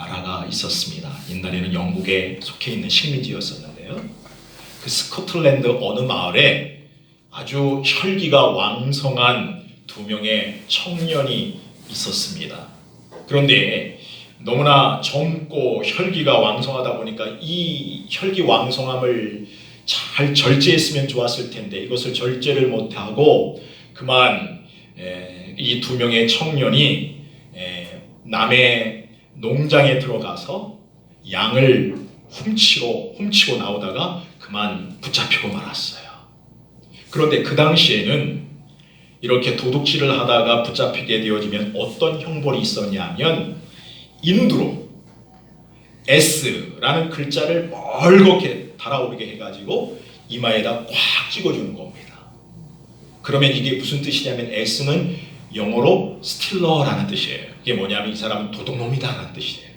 나라가 있었습니다. 옛날에는 영국에 속해 있는 식민지였었는데요. 그 스코틀랜드 어느 마을에 아주 혈기가 왕성한 두 명의 청년이 있었습니다. 그런데 너무나 젊고 혈기가 왕성하다 보니까 이 혈기 왕성함을 잘 절제했으면 좋았을 텐데 이것을 절제를 못하고 그만 이 두 명의 청년이 남의 농장에 들어가서 양을 훔치고 나오다가 그만 붙잡히고 말았어요. 그런데 그 당시에는 이렇게 도둑질을 하다가 붙잡히게 되어지면 어떤 형벌이 있었냐면 인두로 S라는 글자를 멀겋게 달아오르게 해가지고 이마에다 꽉 찍어주는 겁니다. 그러면 이게 무슨 뜻이냐면 S는 영어로 스틸러라는 뜻이에요. 이게 뭐냐면 이 사람은 도둑놈이다라는 뜻이에요.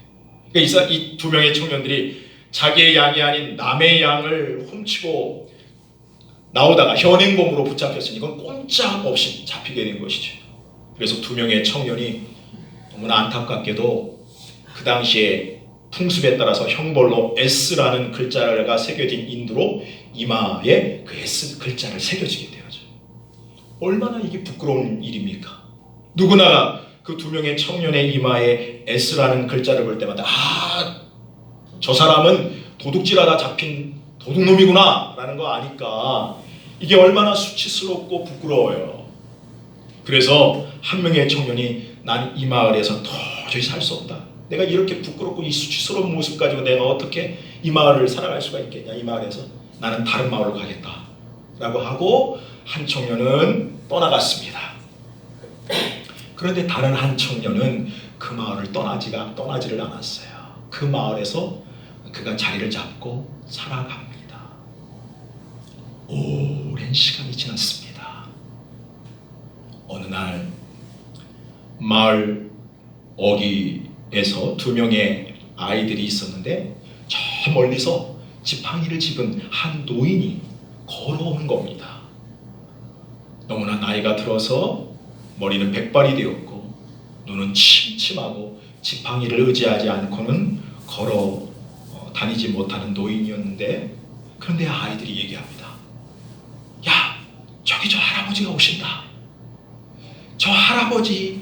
그러니까 이 두 명의 청년들이 자기의 양이 아닌 남의 양을 훔치고 나오다가 현행범으로 붙잡혔으니 이건 꼼짝없이 잡히게 된 것이죠. 그래서 두 명의 청년이 너무나 안타깝게도 그 당시에 풍습에 따라서 형벌로 S라는 글자가 새겨진 인두로 이마에 그 S 글자를 새겨지게 되어져. 얼마나 이게 부끄러운 일입니까? 누구나 그 두 명의 청년의 이마에 S라는 글자를 볼 때마다 저 사람은 도둑질하다 잡힌 도둑놈이구나 라는 거 아니까 이게 얼마나 수치스럽고 부끄러워요. 그래서 한 명의 청년이 난 이 마을에서 도저히 살 수 없다. 내가 이렇게 부끄럽고 이 수치스러운 모습 가지고 내가 어떻게 이 마을을 살아갈 수가 있겠냐. 이 마을에서 나는 다른 마을로 가겠다 라고 하고 한 청년은 떠나갔습니다. 그런데 다른 한 청년은 그 마을을 떠나지를 않았어요. 그 마을에서 그가 자리를 잡고 살아갑니다. 오랜 시간이 지났습니다. 어느 날 마을 어귀에서 두 명의 아이들이 있었는데 저 멀리서 지팡이를 집은 한 노인이 걸어오는 겁니다. 너무나 나이가 들어서 머리는 백발이 되었고 눈은 침침하고 지팡이를 의지하지 않고는 걸어 다니지 못하는 노인이었는데 그런데 아이들이 얘기합니다. 야, 저기 저 할아버지가 오신다. 저 할아버지가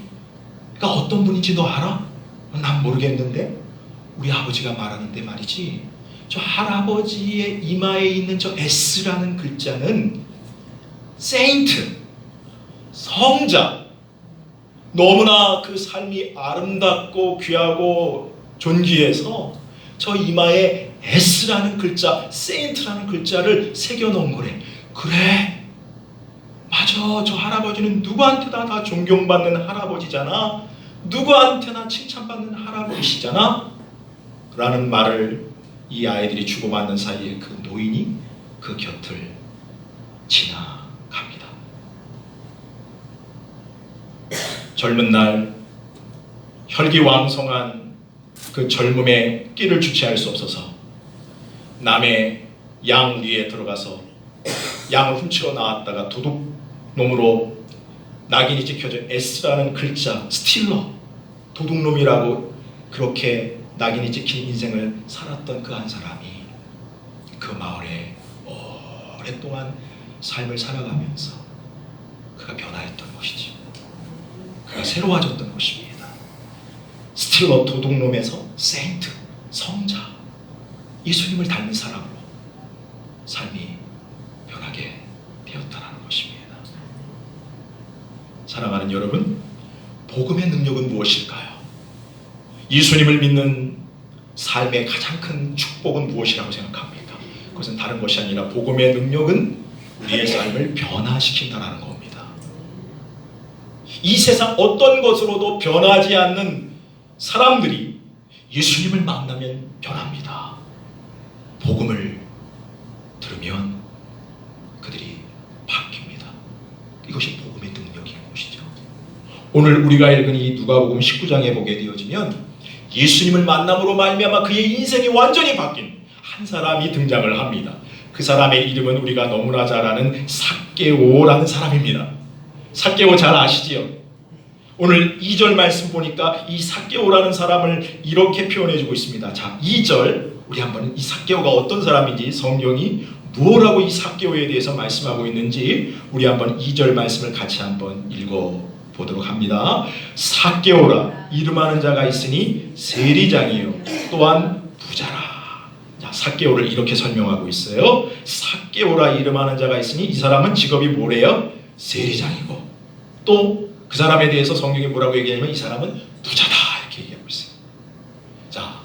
어떤 분인지 너 알아? 난 모르겠는데 우리 아버지가 말하는데 말이지 저 할아버지의 이마에 있는 저 S라는 글자는 세인트, 성자, 너무나 그 삶이 아름답고 귀하고 존귀해서 저 이마에 S라는 글자, 세인트라는 글자를 새겨놓은 거래. 그래, 맞아. 저 할아버지는 누구한테나 다 존경받는 할아버지잖아. 누구한테나 칭찬받는 할아버지시잖아. 라는 말을 이 아이들이 주고받는 사이에 그 노인이 그 곁을 지나갑니다. 젊은 날 혈기왕성한 그 젊음의 끼를 주체할 수 없어서 남의 양 위에 들어가서 양을 훔치러 나왔다가 도둑놈으로 낙인이 찍혀져 S라는 글자 스틸러 도둑놈이라고 그렇게 낙인이 찍힌 인생을 살았던 그 한 사람이 그 마을에 오랫동안 삶을 살아가면서 그가 변화했던 것이지. 그가 새로워졌던 것입니다. 스틸러 도둑놈에서 세인트 성자 예수님을 닮은 사람으로 삶이 변하게 되었다는 것입니다. 사랑하는 여러분, 복음의 능력은 무엇일까요? 예수님을 믿는 삶의 가장 큰 축복은 무엇이라고 생각합니까? 그것은 다른 것이 아니라 복음의 능력은 우리의 삶을 변화시킨다는 겁니다. 이 세상 어떤 것으로도 변하지 않는 사람들이 예수님을 만나면 변합니다. 복음을 들으면 그들이 바뀝니다. 이것이 복음의 능력인 것이죠. 오늘 우리가 읽은 이 누가복음 19장에 보게 되어지면 예수님을 만남으로 말미암아 그의 인생이 완전히 바뀐 한 사람이 등장을 합니다. 그 사람의 이름은 우리가 너무나 잘 아는 삭개오라는 사람입니다. 삭개오 잘 아시지요? 오늘 2절 말씀 보니까 이 삭개오라는 사람을 이렇게 표현해주고 있습니다. 자, 2절 우리 한번 이 삭개오가 어떤 사람인지, 성경이 무엇라고 이 삭개오에 대해서 말씀하고 있는지 우리 한번 2절 말씀을 같이 한번 읽어보도록 합니다. 삭개오라 이름하는 자가 있으니 세리장이요 또한 부자라. 자, 삭개오를 이렇게 설명하고 있어요. 삭개오라 이름하는 자가 있으니 이 사람은 직업이 뭐래요? 세리장이고, 또 그 사람에 대해서 성경이 뭐라고 얘기하냐면 이 사람은 부자다 이렇게 얘기하고 있어요. 자,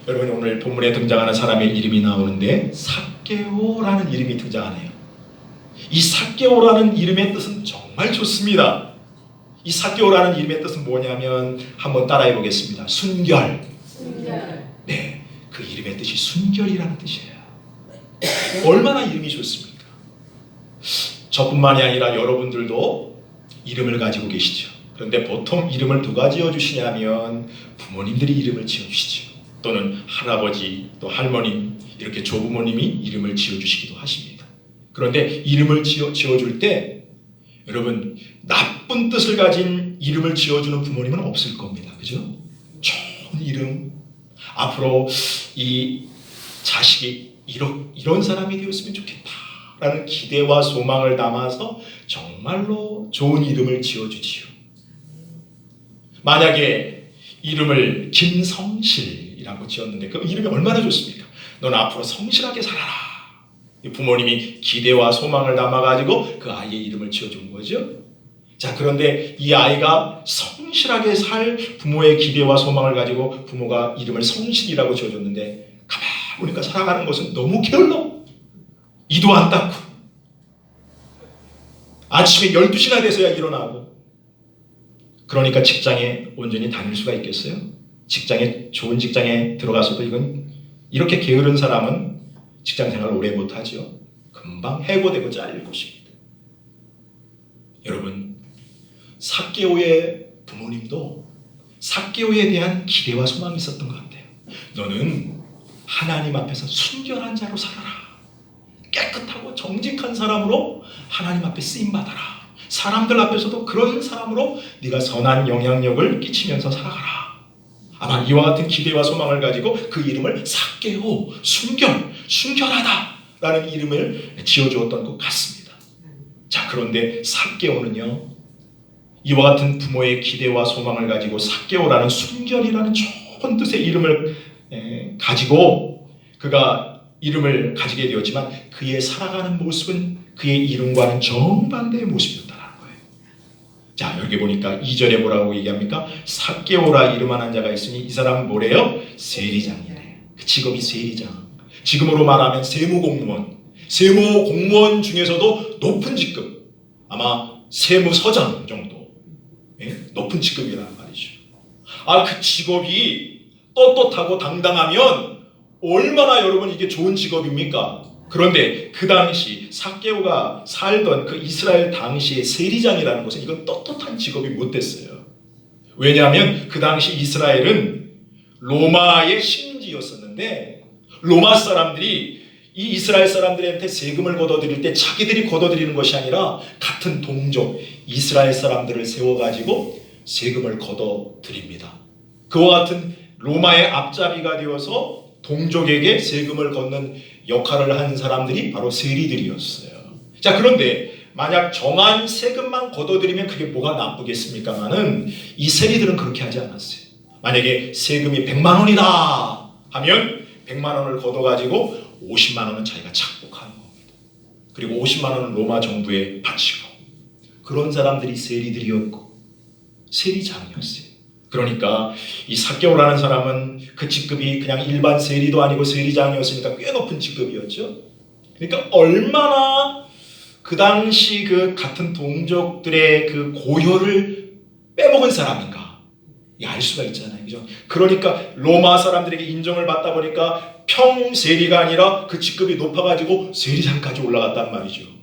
여러분 오늘 본문에 등장하는 사람의 이름이 나오는데 삭개오라는 이름이 등장하네요. 이 삭개오라는 이름의 뜻은 정말 좋습니다. 이 삭개오라는 이름의 뜻은 뭐냐면 한번 따라해 보겠습니다. 순결. 네, 그 이름의 뜻이 순결이라는 뜻이에요. 얼마나 이름이 좋습니까? 저뿐만이 아니라 여러분들도 이름을 가지고 계시죠. 그런데 보통 이름을 누가 지어주시냐면 부모님들이 이름을 지어주시죠. 또는 할아버지, 또 할머님, 이렇게 조부모님이 이름을 지어주시기도 하십니다. 그런데 이름을 지어줄 때 여러분 나쁜 뜻을 가진 이름을 지어주는 부모님은 없을 겁니다. 그죠? 좋은 이름, 앞으로 이 자식이 이런 사람이 되었으면 좋겠다라는 기대와 소망을 담아서 정말로 좋은 이름을 지어주지요. 만약에 이름을 김성실이라고 지었는데 그 이름이 얼마나 좋습니까? 넌 앞으로 성실하게 살아라. 부모님이 기대와 소망을 담아가지고 그 아이의 이름을 지어준 거죠. 자, 그런데 이 아이가 성실하게 살 부모의 기대와 소망을 가지고 부모가 이름을 성실이라고 지어줬는데 가만히 보니까 살아가는 것은 너무 게을러. 이도 안 닦고 아침에 12시나 돼서야 일어나고, 그러니까 직장에 온전히 다닐 수가 있겠어요? 좋은 직장에 들어가서도 이렇게 게으른 사람은 직장 생활을 오래 못하죠. 금방 해고되고 잘릴 것입니다. 여러분, 삭개오의 부모님도 삭개오에 대한 기대와 소망이 있었던 것 같아요. 너는 하나님 앞에서 순결한 자로 살아라. 깨끗하고 정직한 사람으로 하나님 앞에 쓰임받아라. 사람들 앞에서도 그런 사람으로 네가 선한 영향력을 끼치면서 살아가라. 아마 이와 같은 기대와 소망을 가지고 그 이름을 삭개오, 순결하다라는 이름을 지어주었던 것 같습니다. 자, 그런데 삭개오는요, 이와 같은 부모의 기대와 소망을 가지고 삭개오라는 순결이라는 좋은 뜻의 이름을 가지고 그가 이름을 가지게 되었지만 그의 살아가는 모습은 그의 이름과는 정반대의 모습이었다는 거예요. 자, 여기 보니까 2절에 뭐라고 얘기합니까? 삭개오라 이름하는 자가 있으니 이 사람은 뭐래요? 세리장이래. 그 직업이 세리장. 지금으로 말하면 세무공무원. 세무공무원 중에서도 높은 직급. 아마 세무서장 정도. 높은 직급이란 말이죠. 그 직업이 떳떳하고 당당하면 얼마나 여러분 이게 좋은 직업입니까? 그런데 그 당시 삭개오가 살던 그 이스라엘 당시의 세리장이라는 것은 이건 떳떳한 직업이 못 됐어요. 왜냐하면 그 당시 이스라엘은 로마의 식민지였었는데 로마 사람들이 이 이스라엘 사람들한테 세금을 걷어들일 때 자기들이 걷어들이는 것이 아니라 같은 동족 이스라엘 사람들을 세워가지고 세금을 걷어들입니다. 그와 같은 로마의 앞잡이가 되어서 동족에게 세금을 걷는 역할을 한 사람들이 바로 세리들이었어요. 자, 그런데 만약 정한 세금만 걷어들이면 그게 뭐가 나쁘겠습니까마는 이 세리들은 그렇게 하지 않았어요. 만약에 세금이 100만 원이다 하면 100만 원을 걷어가지고 50만 원은 자기가 착복하는 겁니다. 그리고 50만 원은 로마 정부에 바치고, 그런 사람들이 세리들이었고 세리장이었어요. 그러니까 이 삭개오라는 사람은 그 직급이 그냥 일반 세리도 아니고 세리장이었으니까 꽤 높은 직급이었죠. 그러니까 얼마나 그 당시 그 같은 동족들의 그 고혈을 빼먹은 사람인가 알 수가 있잖아요. 그죠? 그러니까 로마 사람들에게 인정을 받다 보니까 평 세리가 아니라 그 직급이 높아가지고 세리장까지 올라갔단 말이죠.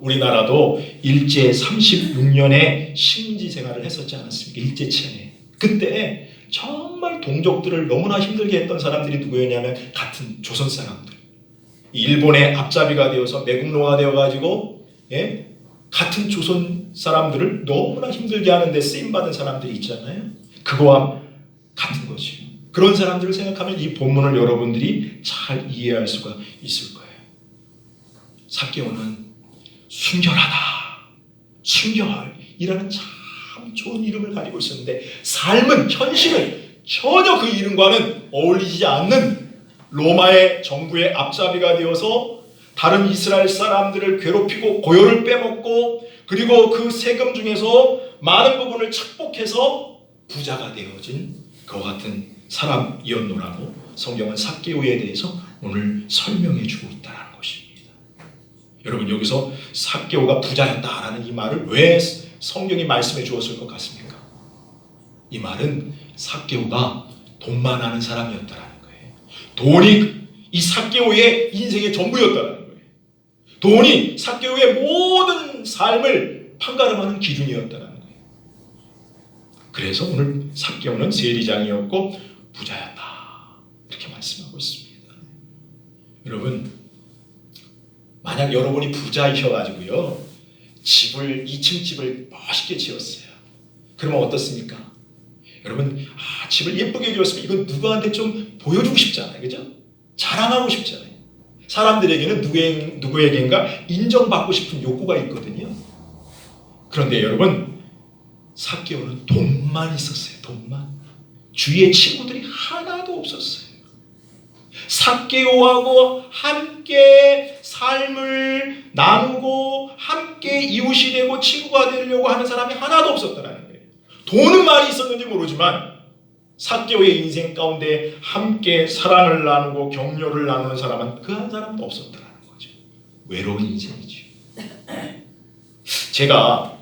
우리나라도 일제 36년의 식민지 생활을 했었지 않았습니까? 일제치에. 그때 정말 동족들을 너무나 힘들게 했던 사람들이 누구였냐면 같은 조선 사람들. 일본의 앞잡이가 되어서 매국노가 되어가지고 같은 조선 사람들을 너무나 힘들게 하는데 쓰임받은 사람들이 있잖아요. 그거와 같은 거죠. 그런 사람들을 생각하면 이 본문을 여러분들이 잘 이해할 수가 있을 거예요. 삭개오는 순결하다, 순결이라는 참 좋은 이름을 가지고 있었는데 삶은, 현실은 전혀 그 이름과는 어울리지 않는 로마의 정부의 앞잡이가 되어서 다른 이스라엘 사람들을 괴롭히고 고요를 빼먹고 그리고 그 세금 중에서 많은 부분을 착복해서 부자가 되어진 그와 같은 사람이었노라고 성경은 삭개오에 대해서 오늘 설명해 주고 있다는 것입니다. 여러분, 여기서 삭개오가 부자였다라는 이 말을 왜 성경이 말씀해 주었을 것 같습니까? 이 말은 삭개오가 돈만 아는 사람이었다라는 거예요. 돈이 이 삭개오의 인생의 전부였다라는 거예요. 돈이 삭개오의 모든 삶을 판가름하는 기준이었다라는 거예요. 그래서 오늘 삭개오는 세리장이었고 부자였다, 이렇게 말씀하고 있습니다. 여러분, 만약 여러분이 부자이셔가지고요, 집을 2층 집을 멋있게 지었어요. 그러면 어떻습니까? 여러분, 집을 예쁘게 지었으면 이건 누구한테 좀 보여주고 싶잖아요, 그죠? 자랑하고 싶잖아요. 사람들에게는 누구에겐가 인정받고 싶은 욕구가 있거든요. 그런데 여러분, 삭개오는 돈만 있었어요. 돈만. 주위에 친구들이 하나도 없었어요. 삭개오하고 함께 삶을 나누고 함께 이웃이 되고 친구가 되려고 하는 사람이 하나도 없었다는 거예요. 돈은 많이 있었는지 모르지만 삭개오의 인생 가운데 함께 사랑을 나누고 격려를 나누는 사람은 그 한 사람도 없었다는 거죠. 외로운 인생이죠. 제가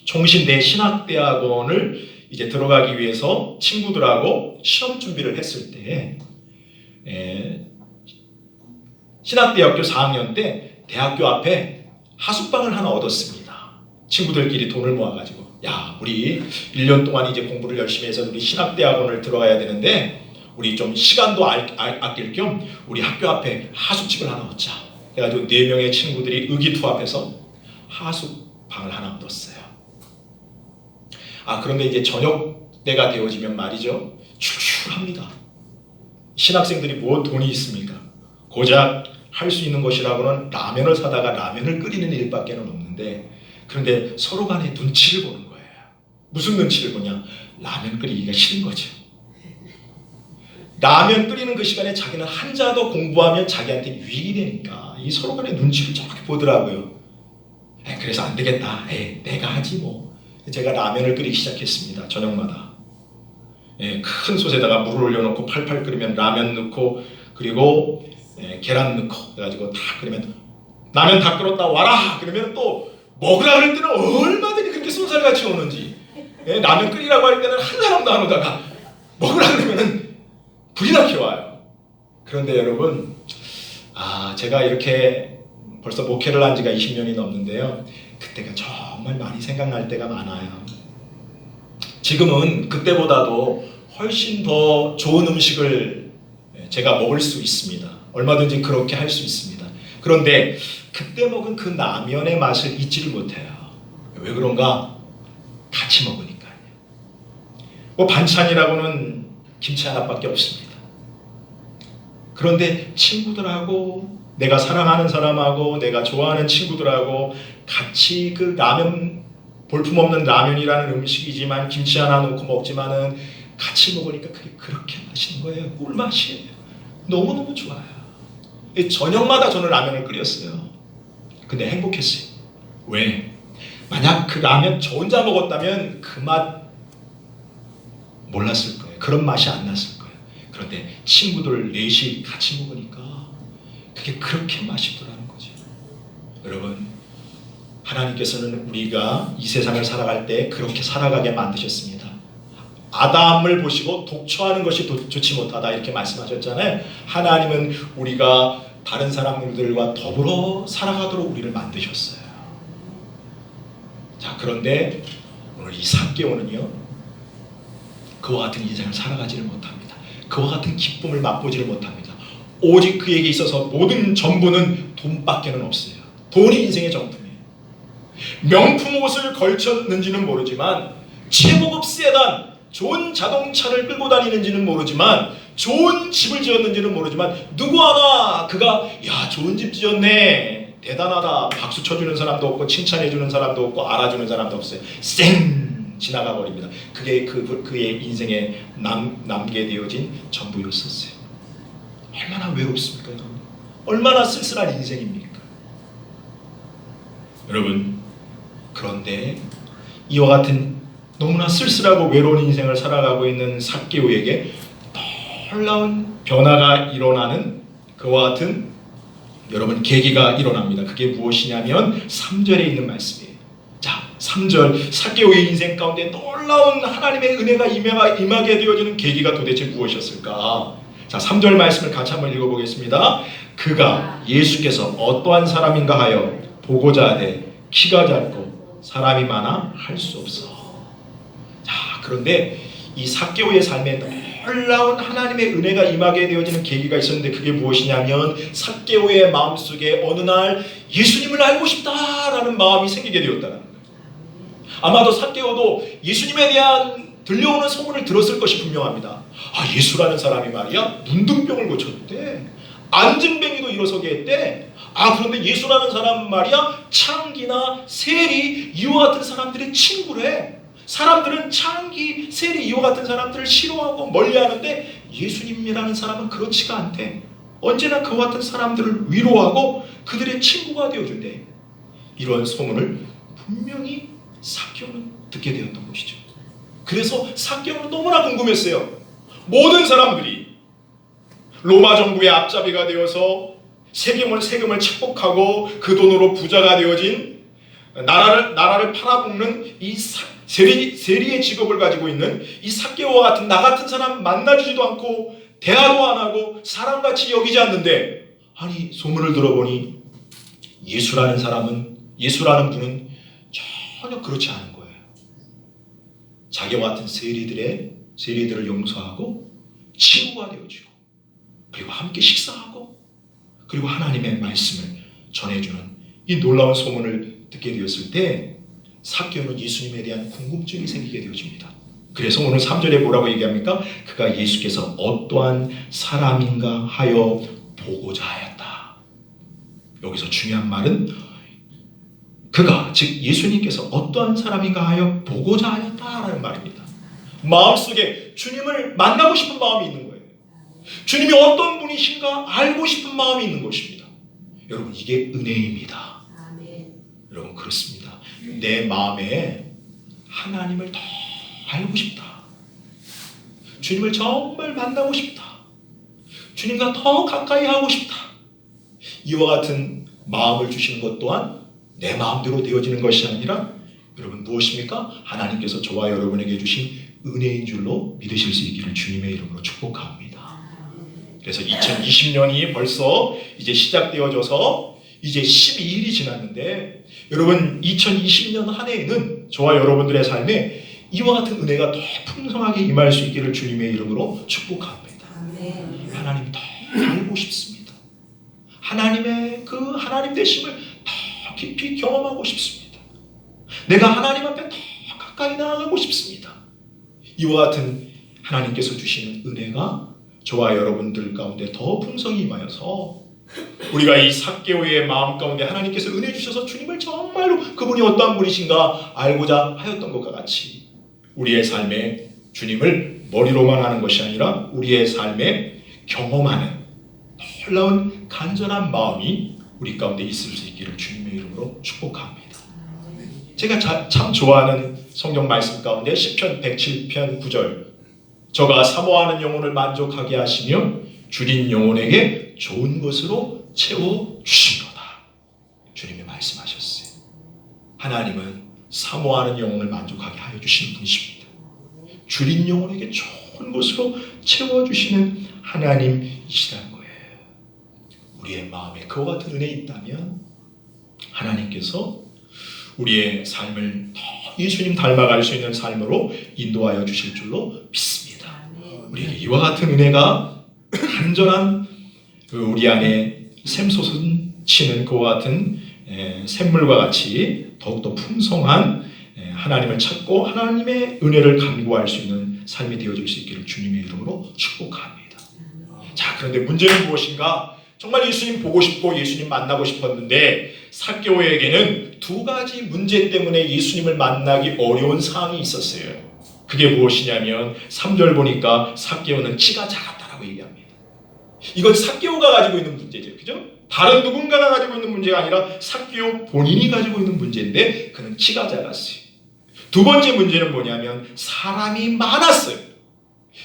총신대 신학대학원을 이제 들어가기 위해서 친구들하고 시험 준비를 했을 때 신학대학교 4학년 때 대학교 앞에 하숙방을 하나 얻었습니다. 친구들끼리 돈을 모아가지고, 야, 우리 1년 동안 이제 공부를 열심히 해서 우리 신학대학원을 들어가야 되는데 우리 좀 시간도 아낄 겸 우리 학교 앞에 하숙집을 하나 얻자. 그래가지고 4명의 친구들이 의기투합해서 하숙방을 하나 얻었어요. 그런데 이제 저녁 때가 되어지면 말이죠, 출출합니다. 신학생들이 뭐 돈이 있습니까? 고작 할 수 있는 것이라고는 라면을 사다가 라면을 끓이는 일밖에 없는데, 그런데 서로 간에 눈치를 보는 거예요. 무슨 눈치를 보냐? 라면 끓이기가 싫은 거죠. 라면 끓이는 그 시간에 자기는 한자 더 공부하면 자기한테 유익이 되니까 이 서로 간에 눈치를 저렇게 보더라고요. 그래서 안 되겠다. 내가 하지 뭐. 제가 라면을 끓이기 시작했습니다. 저녁마다. 큰 솥에다가 물을 올려놓고 팔팔 끓이면 라면 넣고 그리고 계란 넣고 그래가지고 다 끓이면 라면 다 끓었다 와라! 그러면 또 먹으라 그럴 때는 얼마든지 그렇게 쏜살같이 오는지, 라면 끓이라고 할 때는 한 사람도 안 오다가 먹으라 그러면은 불이 나게 와요. 그런데 여러분, 제가 이렇게 벌써 목회를 한 지가 20년이 넘는데요, 그때가 정말 많이 생각날 때가 많아요. 지금은 그때보다도 훨씬 더 좋은 음식을 제가 먹을 수 있습니다. 얼마든지 그렇게 할 수 있습니다. 그런데 그때 먹은 그 라면의 맛을 잊지를 못해요. 왜 그런가? 같이 먹으니까요. 뭐 반찬이라고는 김치 하나밖에 없습니다. 그런데 친구들하고, 내가 사랑하는 사람하고, 내가 좋아하는 친구들하고 같이 그 라면, 볼품없는 라면이라는 음식이지만 김치 하나 넣고 먹지만은 같이 먹으니까 그게 그렇게 맛있는 거예요. 꿀맛이에요. 너무너무 좋아요. 저녁마다 저는 라면을 끓였어요. 근데 행복했어요. 왜? 만약 그 라면 저 혼자 먹었다면 그 맛 몰랐을 거예요. 그런 맛이 안 났을 거예요. 그런데 친구들 넷이 같이 먹으니까 그게 그렇게 맛있더라는 거죠. 여러분, 하나님께서는 우리가 이 세상을 살아갈 때 그렇게 살아가게 만드셨습니다. 아담을 보시고 독초하는 것이 좋지 못하다, 이렇게 말씀하셨잖아요. 하나님은 우리가 다른 사람들과 더불어 살아가도록 우리를 만드셨어요. 자, 그런데 오늘 이 삭개오는요, 그와 같은 인생을 살아가지를 못합니다. 그와 같은 기쁨을 맛보지를 못합니다. 오직 그에게 있어서 모든 전부는 돈밖에는 없어요. 돈이 인생의 전부예요. 명품 옷을 걸쳤는지는 모르지만 최고급 세단 좋은 자동차를 끌고 다니는지는 모르지만 좋은 집을 지었는지는 모르지만 누구 하나 그가 야 좋은 집 지었네 대단하다 박수 쳐주는 사람도 없고 칭찬해주는 사람도 없고 알아주는 사람도 없어요. 쌩 지나가 버립니다. 그게 그의 인생에 남게 되어진 전부였었어요. 얼마나 외롭습니까 여러분? 얼마나 쓸쓸한 인생입니까 여러분? 그런데 이와 같은 너무나 쓸쓸하고 외로운 인생을 살아가고 있는 삭개오에게 놀라운 변화가 일어나는 그와 같은 여러분 계기가 일어납니다. 그게 무엇이냐면 3절에 있는 말씀이에요. 자, 3절 삭개오의 인생 가운데 놀라운 하나님의 은혜가 임하게 되어지는 계기가 도대체 무엇이었을까? 자, 3절 말씀을 같이 한번 읽어보겠습니다. 그가 예수께서 어떠한 사람인가 하여 보고자 하되 키가 작고 사람이 많아 할 수 없어. 자, 그런데 이 삭개오의 삶에 놀라운 하나님의 은혜가 임하게 되어지는 계기가 있었는데 그게 무엇이냐면 삭개오의 마음속에 어느 날 예수님을 알고 싶다라는 마음이 생기게 되었다는 거예요. 아마도 삭개오도 예수님에 대한 들려오는 소문을 들었을 것이 분명합니다. 아, 예수라는 사람이 말이야 문둥병을 고쳤대. 안진뱅이도 일어서게 했대. 아, 그런데 예수라는 사람 말이야 창기나 세리 이와 같은 사람들의 친구래. 사람들은 창기, 세리 이와 같은 사람들을 싫어하고 멀리하는데 예수님이라는 사람은 그렇지가 않대. 언제나 그와 같은 사람들을 위로하고 그들의 친구가 되어준대. 이런 소문을 분명히 삭개오는 듣게 되었던 것이죠. 그래서 삭개오는 너무나 궁금했어요. 모든 사람들이 로마 정부의 앞잡이가 되어서 세금을 착복하고 그 돈으로 부자가 되어진 나라를 팔아먹는 이 세리의 직업을 가지고 있는 이 삭개오와 같은 나 같은 사람 만나주지도 않고 대화도 안 하고 사람같이 여기지 않는데 아니 소문을 들어보니 예수라는 분은 전혀 그렇지 않은 거예요. 자기와 같은 세리들을 용서하고 친구가 되어주고 그리고 함께 식사하고 그리고 하나님의 말씀을 전해주는 이 놀라운 소문을 듣게 되었을 때 삭개오는 예수님에 대한 궁금증이 생기게 되어집니다. 그래서 오늘 3절에 뭐라고 얘기합니까? 그가 예수께서 어떠한 사람인가 하여 보고자 하였다. 여기서 중요한 말은 그가 즉 예수님께서 어떠한 사람인가 하여 보고자 하였다라는 말입니다. 마음속에 주님을 만나고 싶은 마음이 있는 거예요. 주님이 어떤 분이신가 알고 싶은 마음이 있는 것입니다. 여러분 이게 은혜입니다. 아멘. 여러분 그렇습니다. 내 마음에 하나님을 더 알고 싶다. 주님을 정말 만나고 싶다. 주님과 더 가까이 하고 싶다. 이와 같은 마음을 주시는 것 또한 내 마음대로 되어지는 것이 아니라 여러분 무엇입니까? 하나님께서 저와 여러분에게 주신 은혜인 줄로 믿으실 수 있기를 주님의 이름으로 축복합니다. 그래서 2020년이 벌써 이제 시작되어져서 이제 12일이 지났는데 여러분 2020년 한 해에는 저와 여러분들의 삶에 이와 같은 은혜가 더 풍성하게 임할 수 있기를 주님의 이름으로 축복합니다. 하나님 더 알고 싶습니다. 하나님의 그 하나님 되심을 더 깊이 경험하고 싶습니다. 내가 하나님 앞에 더 가까이 나아가고 싶습니다. 이와 같은 하나님께서 주시는 은혜가 저와 여러분들 가운데 더 풍성히 임하여서 우리가 이 삭개오의 마음 가운데 하나님께서 은혜 주셔서 주님을 정말로 그분이 어떠한 분이신가 알고자 하였던 것과 같이 우리의 삶에 주님을 머리로만 하는 것이 아니라 우리의 삶에 경험하는 놀라운 간절한 마음이 우리 가운데 있을 수 있기를 주님의 이름으로 축복합니다. 제가 참 좋아하는 성경 말씀 가운데 시편 107편 9절 저가 사모하는 영혼을 만족하게 하시며 줄인 영혼에게 좋은 것으로 채워주신도다. 주님이 말씀하셨어요. 하나님은 사모하는 영혼을 만족하게 하여 주시는 분이십니다. 줄인 영혼에게 좋은 것으로 채워주시는 하나님이시라는 거예요. 우리의 마음에 그와 같은 은혜 있다면 하나님께서 우리의 삶을 더 예수님 닮아갈 수 있는 삶으로 인도하여 주실 줄로 믿습니다. 우리에게 이와 같은 은혜가 간절한 우리 안에 샘솟은 치는 그와 같은 샘물과 같이 더욱더 풍성한 하나님을 찾고 하나님의 은혜를 간구할 수 있는 삶이 되어질 수 있기를 주님의 이름으로 축복합니다. 자, 그런데 문제는 무엇인가? 정말 예수님 보고 싶고 예수님 만나고 싶었는데 삭개오에게는 두 가지 문제 때문에 예수님을 만나기 어려운 사항이 있었어요. 그게 무엇이냐면 3절 보니까 삭개오는 키가 작았다라고 얘기합니다. 이건 삭개오가 가지고 있는 문제죠. 그죠? 다른 누군가가 가지고 있는 문제가 아니라 삭개오 본인이 가지고 있는 문제인데 그는 키가 작았어요. 두 번째 문제는 뭐냐면 사람이 많았어요.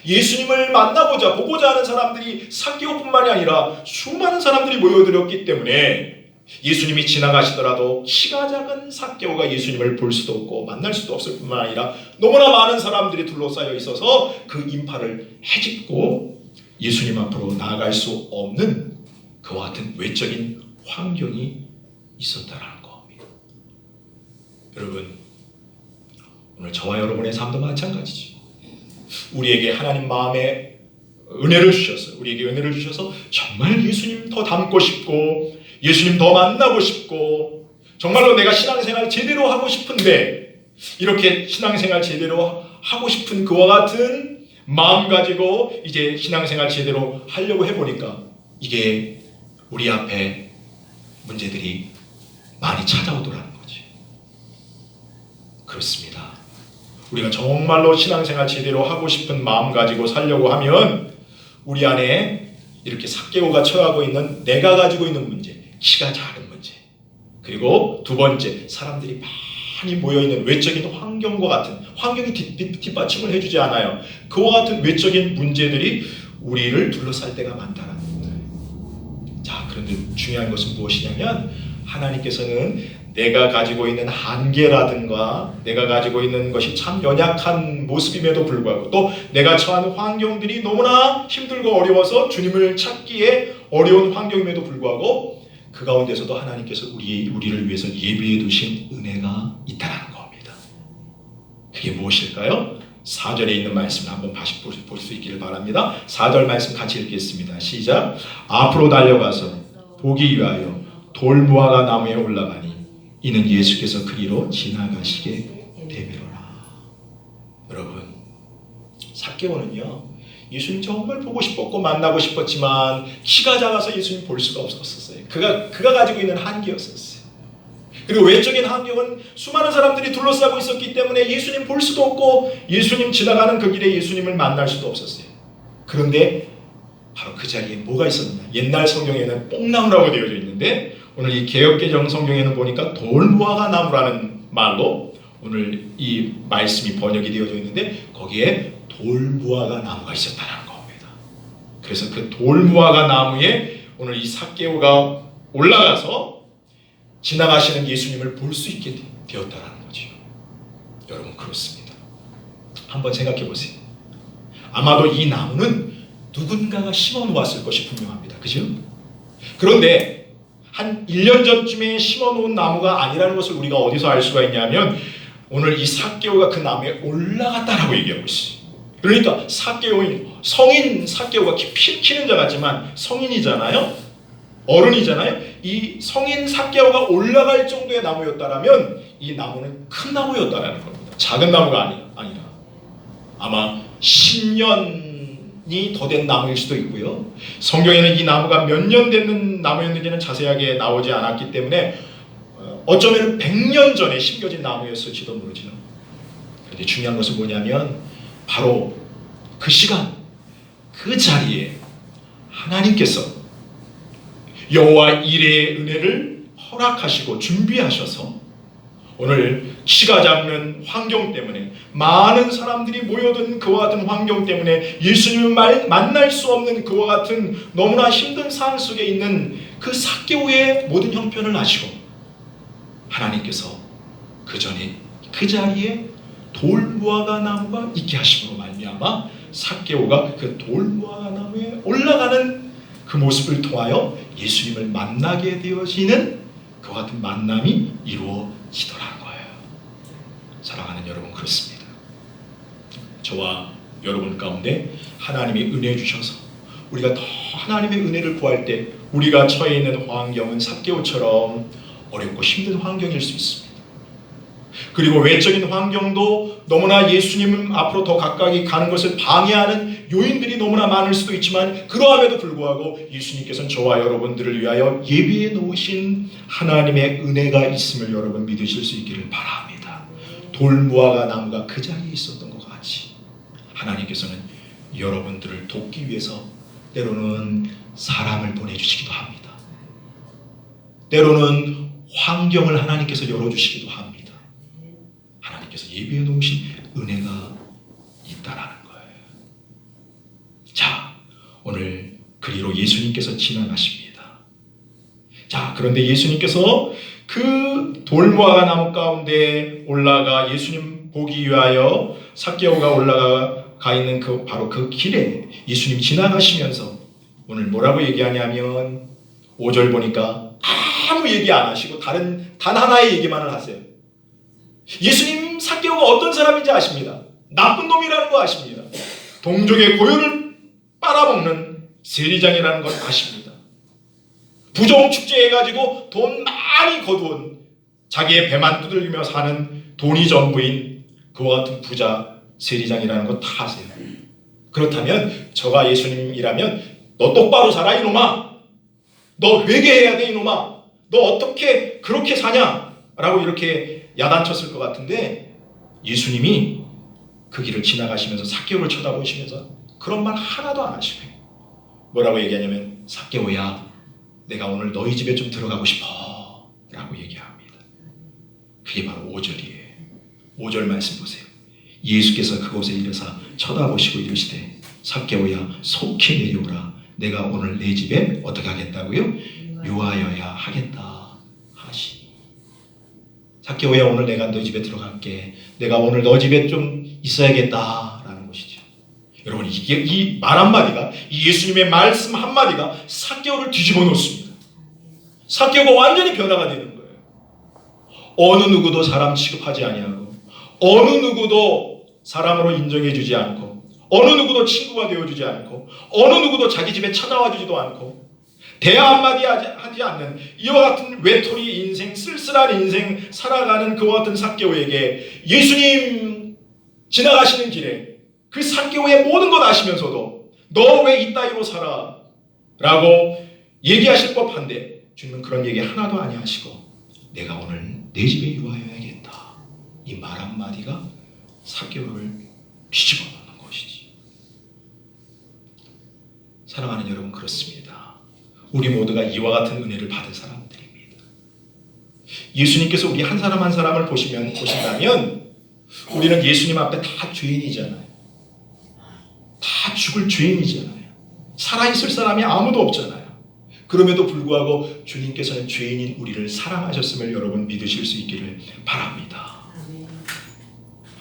예수님을 만나보자 보고자 하는 사람들이 삭개오뿐만이 아니라 수많은 사람들이 모여들었기 때문에 예수님이 지나가시더라도 키가 작은 삭개오가 예수님을 볼 수도 없고 만날 수도 없을 뿐만 아니라 너무나 많은 사람들이 둘러싸여 있어서 그 인파를 헤집고 예수님 앞으로 나아갈 수 없는 그와 같은 외적인 환경이 있었다라는 겁니다. 여러분, 오늘 저와 여러분의 삶도 마찬가지죠. 우리에게 하나님 마음에 은혜를 주셔서 우리에게 은혜를 주셔서 정말 예수님 더 닮고 싶고 예수님 더 만나고 싶고 정말로 내가 신앙생활 제대로 하고 싶은데 이렇게 신앙생활 제대로 하고 싶은 그와 같은 마음 가지고 이제 신앙생활 제대로 하려고 해보니까 이게 우리 앞에 문제들이 많이 찾아오더라는 거지. 그렇습니다. 우리가 정말로 신앙생활 제대로 하고 싶은 마음 가지고 살려고 하면 우리 안에 이렇게 삭개오가 처하고 있는 내가 가지고 있는 문제, 키가 작은 문제, 그리고 두 번째 사람들이 많이 모여있는 외적인 환경과 같은 환경이 뒷받침을 해주지 않아요. 그와 같은 외적인 문제들이 우리를 둘러쌀 때가 많다는 거예요. 자, 그런데 중요한 것은 무엇이냐면 하나님께서는 내가 가지고 있는 한계라든가 내가 가지고 있는 것이 참 연약한 모습임에도 불구하고 또 내가 처한 환경들이 너무나 힘들고 어려워서 주님을 찾기에 어려운 환경임에도 불구하고 그 가운데서도 하나님께서 우리를 위해서 예비해 두신 은혜가 있다는 겁니다. 그게 무엇일까요? 4절에 있는 말씀을 한번 다시 볼 수 있기를 바랍니다. 4절 말씀 같이 읽겠습니다. 시작. 앞으로 달려가서 보기 위하여 돌무화과 나무에 올라가니 이는 예수께서 그리로 지나가시게 되미로라. 여러분, 삭개오는요 예수님 정말 보고 싶었고 만나고 싶었지만 키가 작아서 예수님 볼 수가 없었어요. 그가 가지고 있는 한계였었어요. 그리고 외적인 환경은 수많은 사람들이 둘러싸고 있었기 때문에 예수님 볼 수도 없고 예수님 지나가는 그 길에 예수님을 만날 수도 없었어요. 그런데 바로 그 자리에 뭐가 있었느냐? 옛날 성경에는 뽕나무라고 되어져 있는데 오늘 이 개역개정 성경에는 보니까 돌무화과 나무라는 말로 오늘 이 말씀이 번역이 되어져 있는데 거기에 돌무화과 나무가 있었다는 겁니다. 그래서 그 돌무화과 나무에 오늘 이 삭개오가 올라가서 지나가시는 예수님을 볼 수 있게 되었다는 거죠. 여러분, 그렇습니다. 한번 생각해 보세요. 아마도 이 나무는 누군가가 심어 놓았을 것이 분명합니다. 그죠? 그런데 한 1년 전쯤에 심어 놓은 나무가 아니라는 것을 우리가 어디서 알 수가 있냐면 오늘 이 삭개오가 그 나무에 올라갔다라고 얘기하고 있어요. 그러니까 성인 삭개오가 키는 자 같지만 성인이잖아요. 어른이잖아요. 이 성인 삭개오가 올라갈 정도의 나무였다라면 이 나무는 큰 나무였다라는 겁니다. 작은 나무가 아니라 아마 10년이 더 된 나무일 수도 있고요. 성경에는 이 나무가 몇 년 된 나무였는지는 자세하게 나오지 않았기 때문에 어쩌면 100년 전에 심겨진 나무였을지도 모르죠. 그런데 중요한 것은 뭐냐면 바로 그 시간, 그 자리에 하나님께서 여호와 이레의 은혜를 허락하시고 준비하셔서 오늘 키가 작는 환경 때문에 많은 사람들이 모여든 그와 같은 환경 때문에 예수님을 만날 수 없는 그와 같은 너무나 힘든 상황 속에 있는 그 삭개오의 모든 형편을 아시고 하나님께서 그 전에 그 자리에 돌무화과 나무가 있게 하심으로 말미암아 삭개오가 그 돌무화과 나무에 올라가는 그 모습을 통하여 예수님을 만나게 되어지는 그와 같은 만남이 이루어지더라는 거예요. 사랑하는 여러분, 그렇습니다. 저와 여러분 가운데 하나님이 은혜 주셔서 우리가 더 하나님의 은혜를 구할 때 우리가 처해 있는 환경은 삭개오처럼 어렵고 힘든 환경일 수 있습니다. 그리고 외적인 환경도 너무나 예수님 앞으로 더 가까이 가는 것을 방해하는 요인들이 너무나 많을 수도 있지만, 그러함에도 불구하고 예수님께서는 저와 여러분들을 위하여 예비해 놓으신 하나님의 은혜가 있음을 여러분 믿으실 수 있기를 바랍니다. 돌무화과 나무가 그 자리에 있었던 것 같이 하나님께서는 여러분들을 돕기 위해서 때로는 사람을 보내주시기도 합니다. 때로는 환경을 하나님께서 열어주시기도 합니다. 하나님께서 예비해 놓으신 은혜가 있다라는 거예요. 자, 오늘 그리로 예수님께서 지나가십니다. 자, 그런데 예수님께서 그 돌무화과 나무 가운데 올라가 예수님 보기 위하여 삭개오가 올라가 있는 바로 그 길에 예수님 지나가시면서 오늘 뭐라고 얘기하냐면 5절 보니까 아무 얘기 안 하시고 단 하나의 얘기만을 하세요. 예수님 삭개오가 어떤 사람인지 아십니다. 나쁜 놈이라는 거 아십니다. 동족의 고요를 빨아먹는 세리장이라는 걸 아십니다. 부정 축제해가지고 돈 많이 거두은, 자기의 배만 두들기며 사는 돈이 전부인 그와 같은 부자 세리장이라는 거 다 아세요. 그렇다면 저가 예수님이라면 너 똑바로 살아 이놈아, 너 회개해야 돼 이놈아, 너 어떻게 그렇게 사냐 라고 이렇게 야단쳤을 것 같은데, 예수님이 그 길을 지나가시면서 삭개오를 쳐다보시면서 그런 말 하나도 안 하시고 뭐라고 얘기하냐면, 삭개오야, 내가 오늘 너희 집에 좀 들어가고 싶어 라고 얘기합니다. 그게 바로 5절이에요. 5절 말씀 보세요. 예수께서 그곳에 이르사 쳐다보시고 이르시되 삭개오야, 속히 내려오라. 내가 오늘 내 집에 어떻게 하겠다고요? 유하여야 하겠다 하시니. 삭개오야, 오늘 내가 너 집에 들어갈게. 내가 오늘 너 집에 좀 있어야겠다라는 것이죠. 여러분, 이 말 한마디가, 이 예수님의 말씀 한마디가 삭개오를 뒤집어 놓습니다. 삭개오가 완전히 변화가 되는 거예요. 어느 누구도 사람 취급하지 아니하고, 어느 누구도 사람으로 인정해 주지 않고, 어느 누구도 친구가 되어주지 않고, 어느 누구도 자기 집에 찾아와 주지도 않고, 대화 한마디 하지 않는 이와 같은 외톨이 인생, 쓸쓸한 인생 살아가는 그와 같은 삭개오에게 예수님 지나가시는 길에 그 삭개오의 모든 것 아시면서도 너 왜 이따위로 살아? 라고 얘기하실 법한데 주님은 그런 얘기 하나도 안 하시고 내가 오늘 내 집에 유하여야겠다. 이 말 한마디가 삭개오를 뒤집어 놓는 것이지. 사랑하는 여러분, 그렇습니다. 우리 모두가 이와 같은 은혜를 받은 사람들입니다. 예수님께서 우리 한 사람 한 사람을 보신다면 우리는 예수님 앞에 다 죄인이잖아요. 다 죽을 죄인이잖아요. 살아있을 사람이 아무도 없잖아요. 그럼에도 불구하고 주님께서는 죄인인 우리를 사랑하셨음을 여러분 믿으실 수 있기를 바랍니다.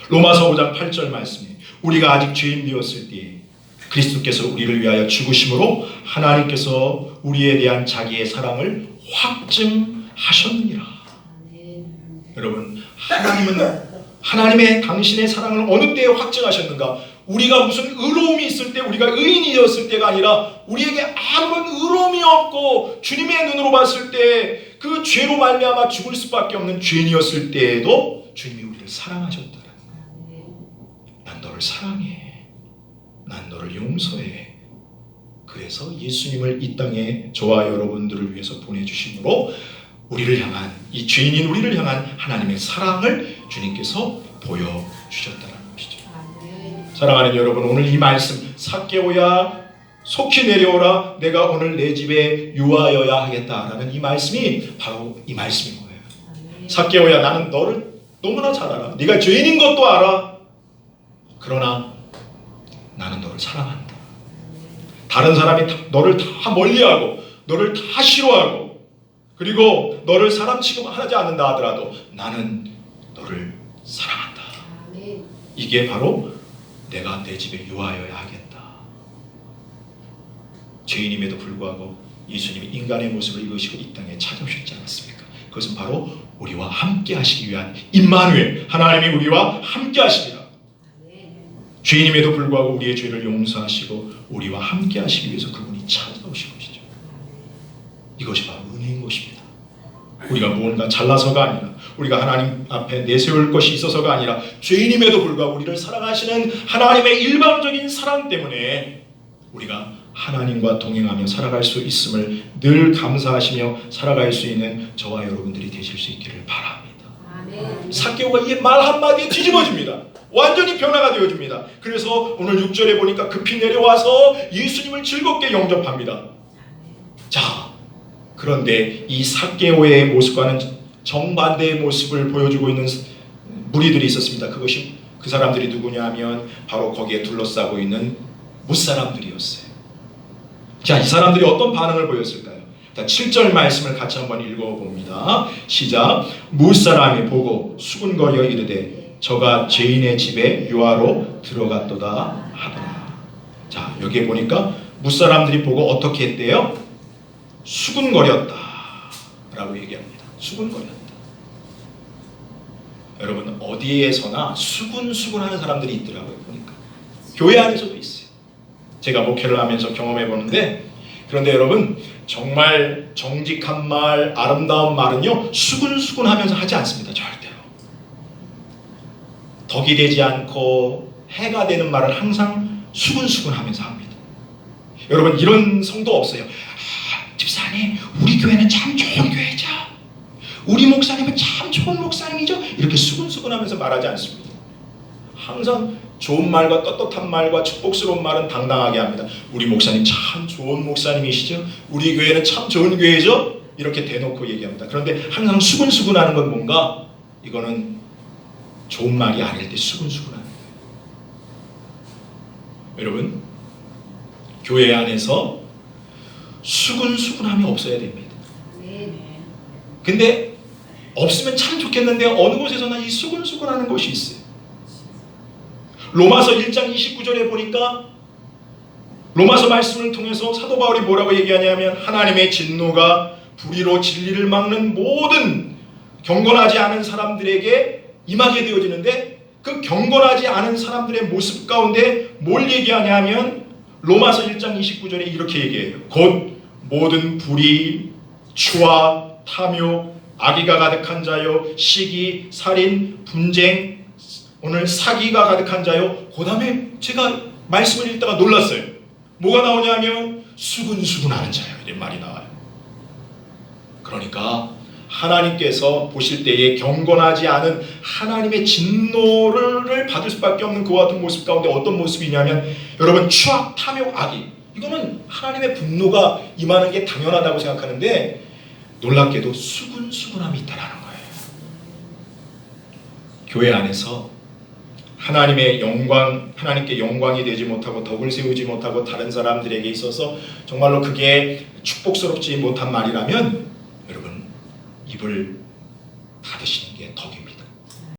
로마서 5장 8절 말씀에 우리가 아직 죄인 되었을 때에 그리스도께서 우리를 위하여 죽으심으로 하나님께서 우리에 대한 자기의 사랑을 확증하셨느니라. 여러분, 하나님의 당신의 사랑을 어느 때에 확증하셨는가? 우리가 무슨 의로움이 있을 때, 우리가 의인이 되었을 때가 아니라 우리에게 아무런 의로움이 없고 주님의 눈으로 봤을 때 그 죄로 말미암아 죽을 수밖에 없는 죄인이었을 때에도 주님이 우리를 사랑하셨다는 거예요. 난 너를 사랑해. 난 너를 용서해. 그래서 예수님을 이 땅에 저와 여러분들을 위해서 보내주심으로 우리를 향한, 이 죄인인 우리를 향한 하나님의 사랑을 주님께서 보여주셨다는 것이죠. 사랑하는 여러분, 오늘 이 말씀, 삭개오야 속히 내려오라, 내가 오늘 내 집에 유하여야 하겠다라는 이 말씀이 바로 이 말씀인 거예요. 삭개오야, 나는 너를 너무나 잘 알아. 네가 죄인인 것도 알아. 그러나 나는 너를 사랑한다. 다른 사람이 너를 다 멀리하고 너를 다 싫어하고 그리고 너를 사람 취급하지 않는다 하더라도 나는 너를 사랑한다. 이게 바로 내가 내 집에 유하여야 하겠다. 죄인임에도 불구하고 예수님이 인간의 모습을 입으시고 이 땅에 찾아오셨지 않았습니까? 그것은 바로 우리와 함께 하시기 위한 임마누엘, 하나님이 우리와 함께 하십니다. 죄인임에도 불구하고 우리의 죄를 용서하시고 우리와 함께 하시기 위해서 그분이 찾아오신 것이죠. 이것이 바로 은혜인 것입니다. 우리가 무언가 잘나서가 아니라 우리가 하나님 앞에 내세울 것이 있어서가 아니라 죄인임에도 불구하고 우리를 사랑하시는 하나님의 일방적인 사랑 때문에 우리가 하나님과 동행하며 살아갈 수 있음을 늘 감사하시며 살아갈 수 있는 저와 여러분들이 되실 수 있기를 바랍니다. 삭개오가 이 말 한마디에 뒤집어집니다. 완전히 변화가 되어집니다. 그래서 오늘 6절에 보니까 급히 내려와서 예수님을 즐겁게 영접합니다. 자, 그런데 이 삭개오의 모습과는 정반대의 모습을 보여주고 있는 무리들이 있었습니다. 그것이 그 사람들이 누구냐 하면 바로 거기에 둘러싸고 있는 무사람들이었어요. 자, 이 사람들이 어떤 반응을 보였을까요? 7절 말씀을 같이 한번 읽어봅니다. 시작. 무사람이 보고 수군거려 이르되 저가 죄인의 집에 유하로 들어갔도다 하더라. 자, 여기에 보니까 무사람들이 보고 어떻게 했대요? 수군거렸다 라고 얘기합니다. 수군거렸다. 여러분, 어디에서나 수군수군하는 사람들이 있더라고요. 보니까 교회 안에서도 있어요. 제가 목회를 하면서 경험해 보는데, 그런데 여러분, 정말 정직한 말, 아름다운 말은요 수군수군하면서 하지 않습니다. 절대로. 덕이 되지 않고 해가 되는 말을 항상 수군수군하면서 합니다. 여러분, 이런 성도 없어요. 집사님, 우리 교회는 참 좋은 교회죠. 우리 목사님은 참 좋은 목사님이죠. 이렇게 수군수군하면서 말하지 않습니다. 항상 좋은 말과 떳떳한 말과 축복스러운 말은 당당하게 합니다. 우리 목사님 참 좋은 목사님이시죠. 우리 교회는 참 좋은 교회죠. 이렇게 대놓고 얘기합니다. 그런데 항상 수군수군하는 건 뭔가, 이거는 좋은 말이 아닐 때 수군수군하는 거예요. 여러분, 교회 안에서 수군수군함이 없어야 됩니다. 근데 없으면 참 좋겠는데 어느 곳에서나 이 수군수군하는 것이 있어요. 로마서 1장 29절에 보니까 로마서 말씀을 통해서 사도 바울이 뭐라고 얘기하냐면 하나님의 진노가 불의로 진리를 막는 모든 경건하지 않은 사람들에게 임하게 되어지는데, 그 경건하지 않은 사람들의 모습 가운데 뭘 얘기하냐면 로마서 1장 29절에 이렇게 얘기해요. 곧 모든 불의, 추와, 탐욕, 악의가 가득한 자요, 시기, 살인, 분쟁, 오늘 사기가 가득한 자요. 그 다음에 제가 말씀을 읽다가 놀랐어요. 뭐가 나오냐면 수군수군하는 자요, 이런 말이 나와요. 그러니까 하나님께서 보실 때에 경건하지 않은 하나님의 진노를 받을 수밖에 없는 그와 같은 모습 가운데 어떤 모습이냐면, 여러분, 추악, 탐욕, 악의, 이거는 하나님의 분노가 임하는 게 당연하다고 생각하는데 놀랍게도 수군수군함이 있다라는 거예요. 교회 안에서 하나님의 영광, 하나님께 영광이 되지 못하고 덕을 세우지 못하고 다른 사람들에게 있어서 정말로 그게 축복스럽지 못한 말이라면 여러분, 입을 닫으시는 게 덕입니다.